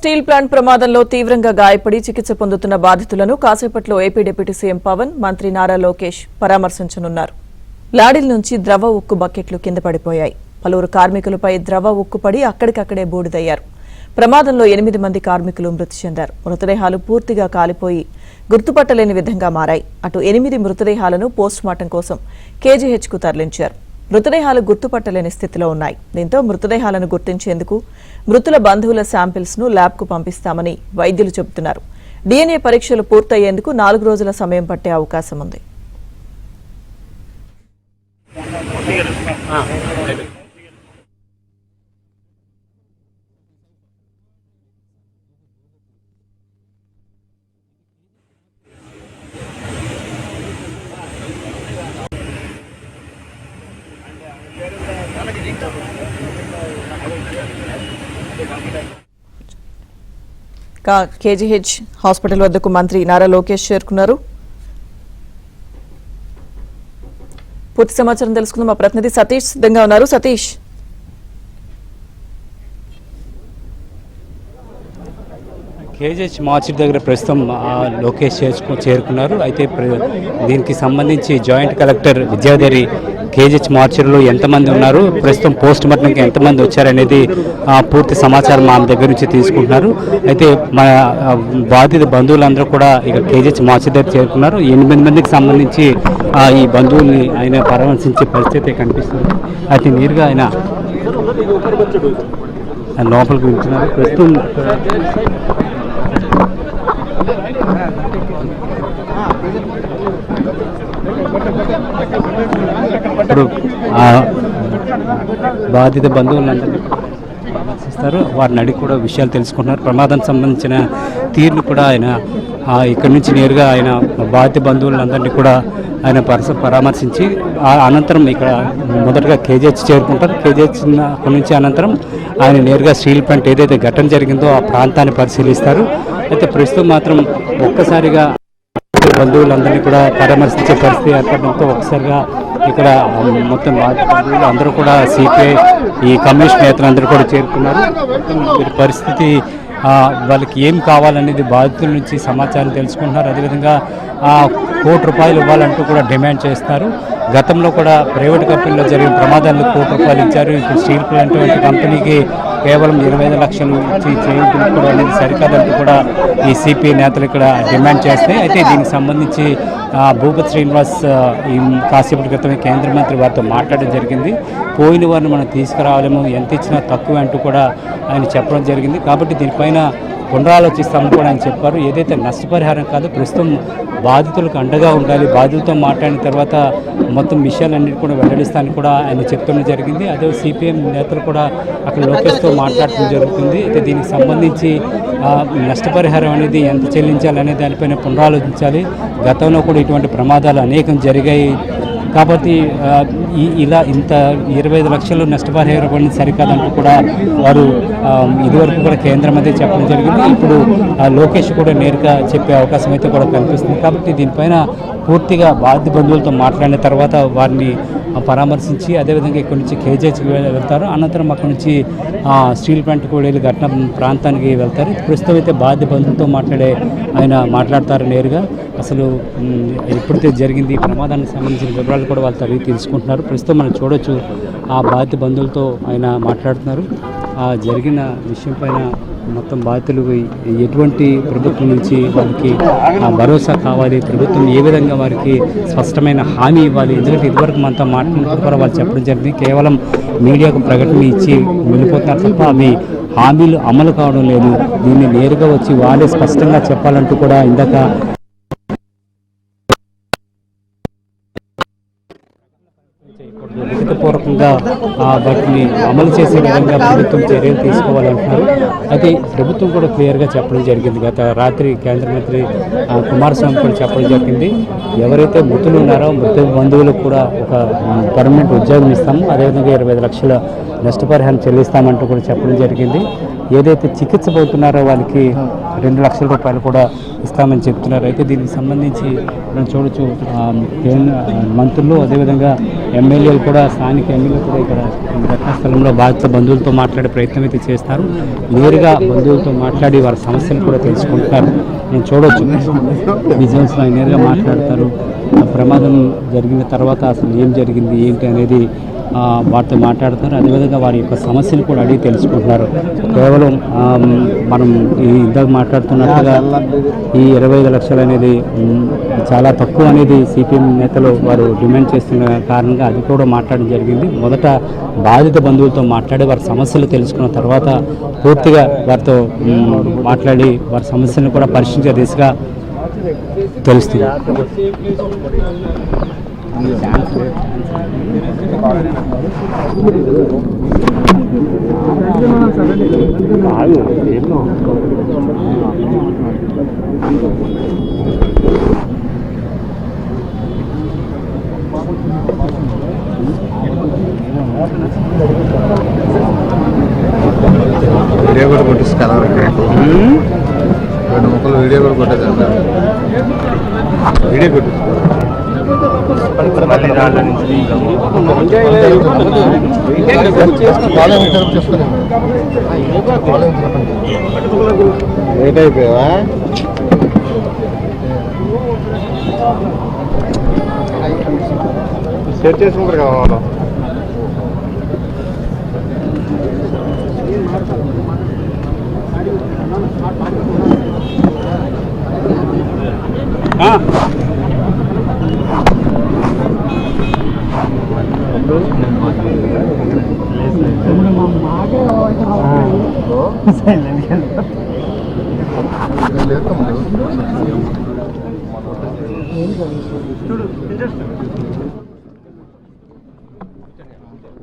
Steel plant ప్రమాదంలో తీవ్రంగా గాయపడి చికిత్స పొందుతున్న బాధితులను కాసేపట్లో ఏపీ డిప్యూటీ సీఎం పవన్, మంత్రి నారా లోకేష్ పరామర్శించనున్నారు. లాడిల్ నుంచి ద్రవ ఉక్కు బకెట్లు కింద పడిపోయాయి. పలువురు కార్మికులపై ద్రవ ఉక్కు పడి అక్కడికక్కడే బూడిదయ్యారు. ప్రమాదంలో 8 మంది కార్మికులు మృతి చెందారు. మృతదేహాలు పూర్తిగా కాలిపోయి గుర్తుపట్టలేని విధంగా మారాయి. అటు 8 మృతదేహాలను పోస్టుమార్టం కోసం కేజీహెచ్కు తరలించారు. మృతదేహాలు గుర్తుపట్టలేని స్థితిలో ఉన్నాయి. దీంతో మృతదేహాలను గుర్తించేందుకు మృతుల బంధువుల శాంపిల్స్ ను ల్యాబ్కు పంపిస్తామని వైద్యులు చెబుతున్నారు. DNA పరీక్షలు పూర్తయ్యేందుకు 4 రోజుల సమయం పట్టే అవకాశం ఉంది. కేజీహెచ్ హాస్పిటల్ వద్దకు మంత్రి నారా లోకేష్ చేరుకున్నారు. పూర్తి సమాచారం తెలుసుకుందాం. మా ప్రతినిధి సతీష్ సిద్ధంగా ఉన్నారు. సతీష్, కేజీహెచ్ మార్చిట్ దగ్గర ప్రస్తుతం లోకేష్ చేరుకున్నారు. అయితే దీనికి సంబంధించి జాయింట్ కలెక్టర్ విద్యాధరి కేజీహెచ్ మార్చిలో ఎంతమంది ఉన్నారు, ప్రస్తుతం పోస్ట్ మార్టంకి ఎంతమంది వచ్చారనేది పూర్తి సమాచారం ఆమె దగ్గర నుంచి తీసుకుంటున్నారు. అయితే మన బాధిత బంధువులందరూ కూడా ఇక కేజీహెచ్ మార్చి దగ్గర చేరుకున్నారు. 8 మందికి సంబంధించి ఈ బంధువుల్ని ఆయన పరామర్శించే పరిస్థితి కనిపిస్తుంది. అయితే నేరుగా ఆయన లోపలికి వెళ్తున్నారు. ప్రస్తుతం ఇప్పుడు బాధిత బంధువులందరినీ పరామర్శిస్తారు. వారిని అడిగి కూడా విషయాలు తెలుసుకుంటున్నారు. ప్రమాదానికి సంబంధించిన తీరును కూడా ఆయన ఇక్కడి నుంచి నేరుగా ఆయన బాధిత బంధువులందరినీ కూడా ఆయన పరామర్శించి అనంతరం ఇక్కడ మొదటగా కేజీహెచ్ చేరుకుంటారు. కేజీహెచ్ అక్కడి నుంచి అనంతరం ఆయన నేరుగా స్టీల్ ప్లాంట్ ఏదైతే ఘటన జరిగిందో ఆ ప్రాంతాన్ని పరిశీలిస్తారు. అయితే ప్రస్తుతం మాత్రం ఒక్కసారిగా బంధువులందరినీ కూడా పరామర్శించే పరిస్థితి ఏర్పడడంతో ఒకసారిగా ఇక్కడ మొత్తం బంధువులు అందరూ కూడా సిపిఐ ఈ కమ్యూనిస్ట్ నేతలందరూ కూడా చేరుకున్నారు. పరిస్థితి వాళ్ళకి ఏం కావాలనేది బాధితుల నుంచి సమాచారం తెలుసుకుంటున్నారు. అదేవిధంగా ₹1 ఇవ్వాలంటూ కూడా డిమాండ్ చేస్తారు. గతంలో కూడా ప్రైవేట్ కంపెనీలో జరిగిన ప్రమాదాల్లో ₹1 ఇచ్చారు. ఇప్పుడు స్టీల్ ప్లాంట్ వంటి కంపెనీకి కేవలం 25 లక్షలు ఇచ్చి చేయించుకోవడం అనేది సరికాదంటూ కూడా ఈ సిపిఐ నేతలు ఇక్కడ డిమాండ్ చేస్తాయి. అయితే దీనికి సంబంధించి భూపతి శ్రీనివాస్ ఈ కాసేపటి క్రితమే కేంద్ర మంత్రి వారితో మాట్లాడడం జరిగింది. పోయిన వారిని మనం తీసుకురావాలేమో, ఎంత ఇచ్చినా తక్కువ అంటూ కూడా ఆయన చెప్పడం జరిగింది. కాబట్టి దీనిపైన పునరాలోచిస్తామని కూడా ఆయన చెప్పారు. ఏదైతే నష్టపరిహారం కాదు, ప్రస్తుతం బాధితులకు అండగా ఉండాలి. బాధితులతో మాట్లాడిన తర్వాత మొత్తం విషయాలన్నిటి కూడా వెల్లడిస్తానని కూడా ఆయన చెప్పడం జరిగింది. అదే సిపిఎం నేతలు కూడా అక్కడ లోకేష్తో మాట్లాడటం జరుగుతుంది. అయితే దీనికి సంబంధించి నష్టపరిహారం అనేది ఎంత చెల్లించాలనే దానిపైన పునరాలోచించాలి. గతంలో కూడా ఇటువంటి ప్రమాదాలు అనేకం జరిగాయి. కాబట్టి ఇలా ఇంత 25 లక్షలు నష్టపరిహారం పడింది సరికాదంటూ కూడా వారు ఇదివరకు కూడా కేంద్రం అయితే చెప్పడం జరిగింది. ఇప్పుడు లోకేష్ కూడా నేరుగా చెప్పే అవకాశం అయితే కూడా కనిపిస్తుంది. కాబట్టి దీనిపైన పూర్తిగా బాధిత బంధువులతో మాట్లాడిన తర్వాత వారిని పరామర్శించి అదేవిధంగా ఇక్కడి నుంచి కేజీహెచ్కి వెళ్తారు. అనంతరం అక్కడి నుంచి స్టీల్ ప్లాంట్కి వెళ్ళి ఘటన ప్రాంతానికి వెళ్తారు. ప్రస్తుతం అయితే బాధిత బంధువులతో ఆయన మాట్లాడతారు నేరుగా. అసలు ఎప్పుడైతే జరిగింది ఈ ప్రమాదానికి సంబంధించిన వివరాలు కూడా వాళ్ళతో అడిగి తెలుసుకుంటున్నారు. ప్రస్తుతం మనం చూడొచ్చు ఆ బాధిత బంధువులతో ఆయన మాట్లాడుతున్నారు. జరిగిన విషయం పైన మొత్తం బాధితులు ఎటువంటి ప్రభుత్వం నుంచి వారికి భరోసా కావాలి, ప్రభుత్వం ఏ విధంగా వారికి స్పష్టమైన హామీ ఇవ్వాలి. ఎందుకంటే ఇదివరకు మనతో మాట్లాడినప్పుడు కూడా వాళ్ళు చెప్పడం జరిగింది, కేవలం మీడియాకు ప్రకటన ఇచ్చి వెళ్ళిపోతున్నారు తప్ప అవి హామీలు అమలు కావడం లేదు. దీన్ని నేరుగా వచ్చి వాళ్ళే స్పష్టంగా చెప్పాలంటూ కూడా ఇందాక లిఖితపూర్వకంగా వాటిని అమలు చేసే విధంగా ప్రభుత్వం చర్యలు తీసుకోవాలంటున్నారు. అయితే ప్రభుత్వం కూడా క్లియర్గా చెప్పడం జరిగింది. గత రాత్రి కేంద్ర మంత్రి కుమారస్వామి కూడా చెప్పడం జరిగింది, ఎవరైతే మృతులు ఉన్నారో మృత బంధువులకు కూడా ఒక పర్మనెంట్ ఉద్యోగం ఇస్తాము, అదేవిధంగా 25 లక్షల నష్టపరిహారం చెల్లిస్తామంటూ కూడా చెప్పడం జరిగింది. ఏదైతే చికిత్స పోతున్నారో వాళ్ళకి 2 లక్షల రూపాయలు కూడా ఇస్తామని చెప్తున్నారు. అయితే దీనికి సంబంధించి మనం చూడొచ్చు మంత్రులు అదేవిధంగా ఎమ్మెల్యేలు కూడా స్థానిక ఎమ్మెల్యేలు కూడా ఇక్కడ ఘటనా స్థలంలో బాధిత బంధువులతో మాట్లాడే ప్రయత్నం అయితే చేస్తారు. నేరుగా బంధువులతో మాట్లాడి వారి సమస్యలు కూడా తెలుసుకుంటున్నారు. నేను చూడొచ్చు విజువల్స్లో నేరుగా మాట్లాడతారు. ప్రమాదం జరిగిన తర్వాత అసలు ఏం జరిగింది ఏంటి అనేది వారితో మాట్లాడుతున్నారు. అదేవిధంగా వారి యొక్క సమస్యలు కూడా అడిగి తెలుసుకుంటున్నారు. కేవలం మనం ఇందాక మాట్లాడుతున్నట్టుగా ఈ 25 లక్షలు అనేది చాలా తక్కువ అనేది సిపిఎం నేతలు వారు డిమాండ్ చేస్తున్న కారణంగా అది కూడా మాట్లాడడం జరిగింది. మొదట బాధిత బంధువులతో మాట్లాడి వారి సమస్యలు తెలుసుకున్న తర్వాత పూర్తిగా వారితో మాట్లాడి వారి సమస్యలను కూడా పరిశీలించే దిశగా తెలుస్తుంది. వీడియో కూడా కొట్టిస్తాను. 2 ముక్కలు వీడియో కూడా కొట్టేదా? వీడియో కొట్టిస్తాను. లేట్ అయిపోయావా? సెట్ చేసుకుంటారు కదా వాళ్ళు. లేదు